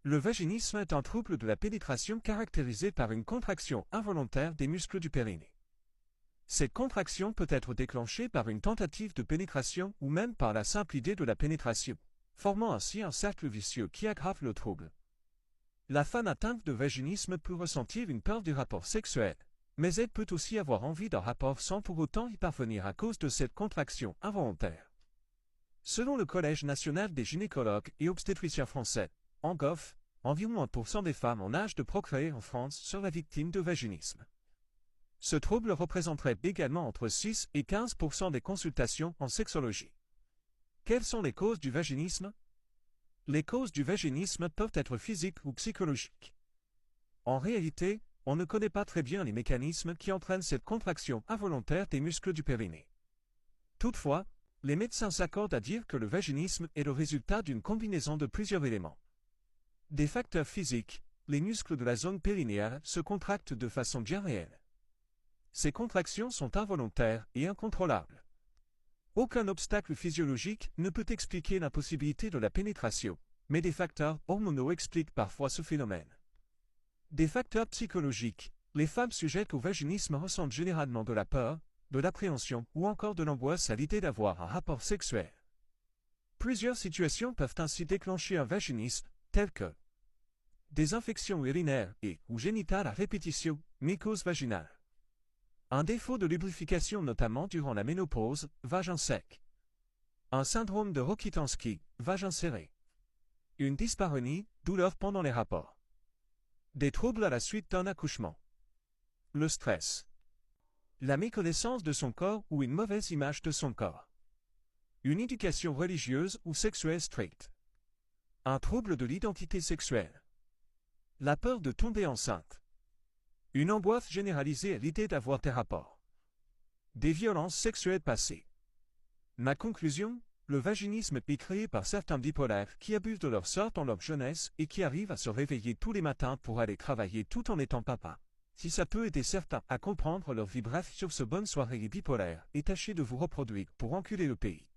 Le vaginisme est un trouble de la pénétration caractérisé par une contraction involontaire des muscles du périnée. Cette contraction peut être déclenchée par une tentative de pénétration ou même par la simple idée de la pénétration, formant ainsi un cercle vicieux qui aggrave le trouble. La femme atteinte de vaginisme peut ressentir une peur du rapport sexuel, mais elle peut aussi avoir envie d'un rapport sans pour autant y parvenir à cause de cette contraction involontaire. Selon le Collège national des gynécologues et obstétriciens français, (ANGOF), environ 1% des femmes en âge de procréer en France seraient victimes de vaginisme. Ce trouble représenterait également entre 6 et 15% des consultations en sexologie. Quelles sont les causes du vaginisme? Les causes du vaginisme peuvent être physiques ou psychologiques. En réalité, on ne connaît pas très bien les mécanismes qui entraînent cette contraction involontaire des muscles du périnée. Toutefois, les médecins s'accordent à dire que le vaginisme est le résultat d'une combinaison de plusieurs éléments. Des facteurs physiques, les muscles de la zone périnéale se contractent de façon bien réelle. Ces contractions sont involontaires et incontrôlables. Aucun obstacle physiologique ne peut expliquer l'impossibilité de la pénétration, mais des facteurs hormonaux expliquent parfois ce phénomène. Des facteurs psychologiques, les femmes sujettes au vaginisme ressentent généralement de la peur, de l'appréhension ou encore de l'angoisse à l'idée d'avoir un rapport sexuel. Plusieurs situations peuvent ainsi déclencher un vaginisme, telles que des infections urinaires et ou génitales à répétition, mycose vaginale. Un défaut de lubrification notamment durant la ménopause, vagin sec. Un syndrome de Rokitansky, vagin serré. Une dyspareunie, douleur pendant les rapports. Des troubles à la suite d'un accouchement. Le stress. La méconnaissance de son corps ou une mauvaise image de son corps. Une éducation religieuse ou sexuelle stricte. Un trouble de l'identité sexuelle. La peur de tomber enceinte. Une angoisse généralisée à l'idée d'avoir des rapports. Des violences sexuelles passées. Ma conclusion, le vaginisme est créé par certains bipolaires qui abusent de leur sort dans leur jeunesse et qui arrivent à se réveiller tous les matins pour aller travailler tout en étant papa. Si ça peut aider certains à comprendre leur vie, bref sur ce, bonne soirée bipolaire et tâchez de vous reproduire pour enculer le pays.